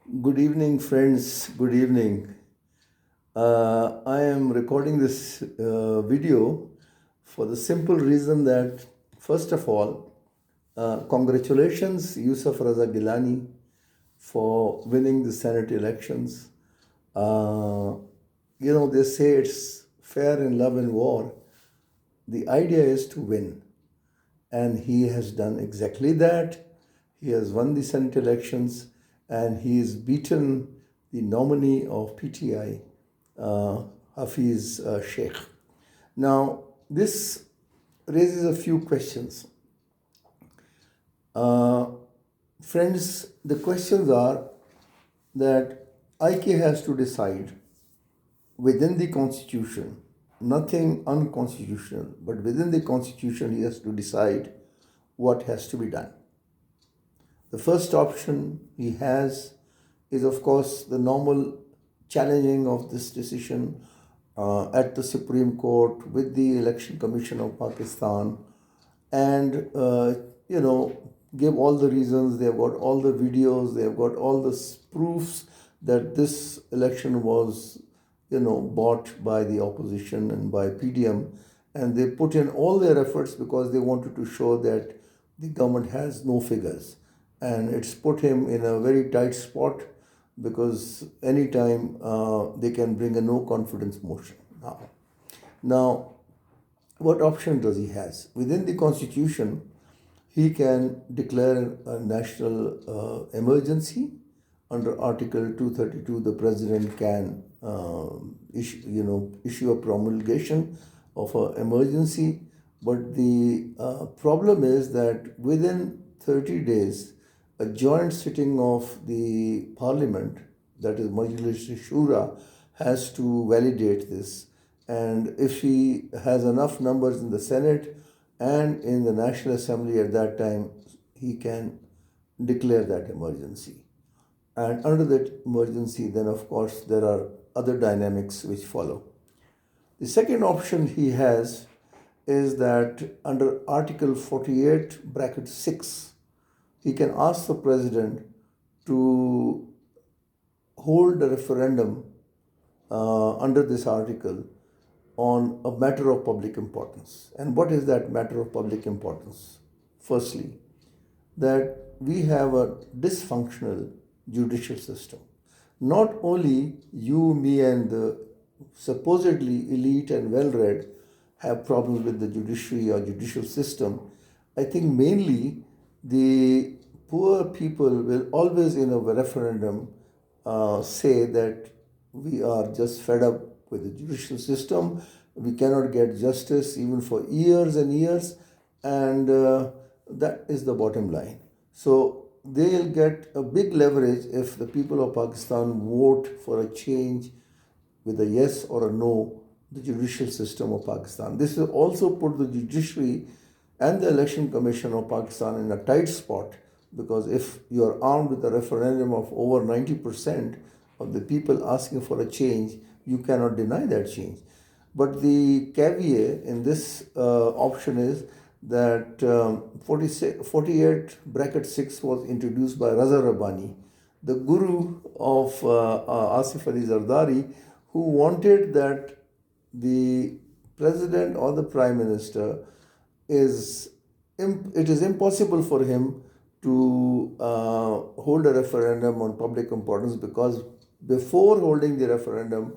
Good evening, friends. Good evening. I am recording this video for the simple reason that, first of all, congratulations, Yusuf Raza Gilani, for winning the Senate elections. Uh, they say it's fair in love and war. The idea is to win, and he has done exactly that. He has won the Senate elections and he has beaten the nominee of PTI, Hafiz Sheikh. Now, this raises a few questions. Uh, Friends, the questions are that IK has to decide within the constitution, nothing unconstitutional, but within the constitution, he has to decide what has to be done. The first option he has is, of course, the normal challenging of this decision at the Supreme Court with the Election Commission of Pakistan and, give all the reasons. They have got all the videos, they have got all the proofs that this election was, bought by the opposition and by PDM. And they put in all their efforts because they wanted to show that the government has no figures, and it's put him in a very tight spot because anytime they can bring a no confidence motion. Now, what option does he has within the constitution? He can declare a national emergency. Under Article 232, the president can issue a promulgation of an emergency. But the problem is that within 30 days, a joint sitting of the parliament, that is Majlis Shura, has to validate this. And if he has enough numbers in the Senate and in the National Assembly at that time, he can declare that emergency. And under that emergency, then of course, there are other dynamics which follow. The second option he has is that under Article 48, bracket 6, he can ask the president to hold a referendum under this article on a matter of public importance. And what is that matter of public importance? Firstly, that we have a dysfunctional judicial system. Not only you, me, and the supposedly elite and well read have problems with the judiciary or judicial system. I think mainly the poor people will always in a referendum say that we are just fed up with the judicial system. We cannot get justice even for years and years, and that is the bottom line. So they'll get a big leverage if the people of Pakistan vote for a change with a yes or a no, the judicial system of Pakistan. This will also put the judiciary and the Election Commission of Pakistan in a tight spot, because if you are armed with a referendum of over 90% of the people asking for a change, you cannot deny that change. But the caveat in this option is that 48 bracket 6 was introduced by Raza Rabbani, the guru of Asif Ali Zardari, who wanted that the president or the prime minister it is impossible for him to hold a referendum on public importance, because before holding the referendum,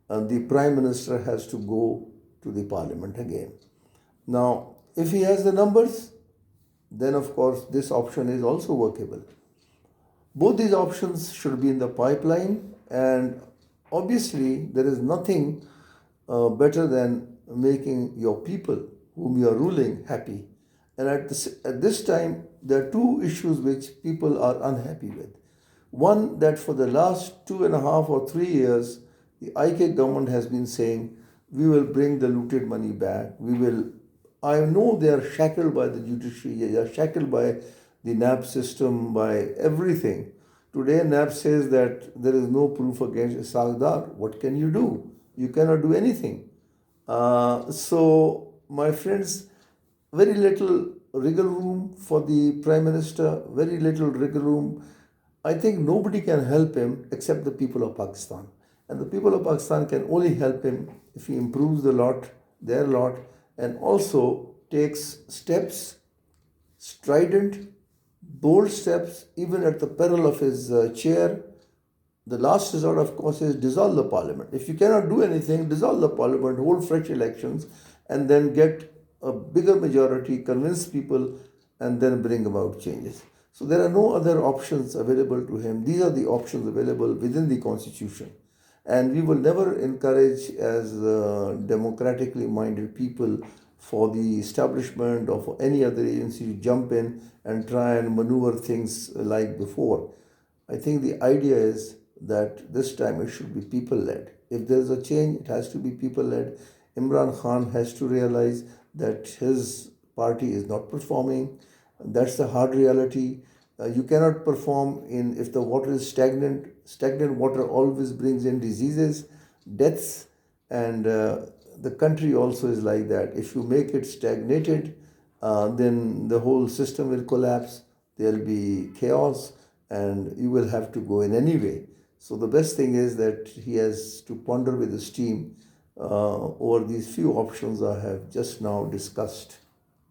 the prime minister has to go to the parliament again. Now, if he has the numbers, then of course this option is also workable. Both these options should be in the pipeline, and obviously there is nothing better than making your people whom you are ruling happy. And at this time, there are two issues which people are unhappy with. One, that for the last 2.5 or 3 years, the IK government has been saying, we will bring the looted money back. I know they are shackled by the judiciary, they are shackled by the NAP system, by everything. Today, NAP says that there is no proof against Isagdar. What can you do? You cannot do anything. So, my friends, very little wriggle room for the Prime Minister, very little wriggle room. I think nobody can help him except the people of Pakistan. And the people of Pakistan can only help him if he improves their lot, and also takes steps, strident, bold steps, even at the peril of his chair. The last resort, of course, is dissolve the parliament. If you cannot do anything, dissolve the parliament, hold fresh elections, and then get a bigger majority, convince people, and then bring about changes. So there are no other options available to him. These are the options available within the constitution. And we will never encourage, as democratically minded people, for the establishment of any other agency to jump in and try and maneuver things like before. I think the idea is that this time it should be people led. If there is a change, it has to be people led. Imran Khan has to realize that his party is not performing. That's the hard reality. You cannot perform in if the water is stagnant. Stagnant water always brings in diseases, deaths, and the country also is like that. If you make it stagnated, then the whole system will collapse. There'll be chaos, and you will have to go in anyway. So the best thing is that he has to ponder with his team over these few options I have just now discussed.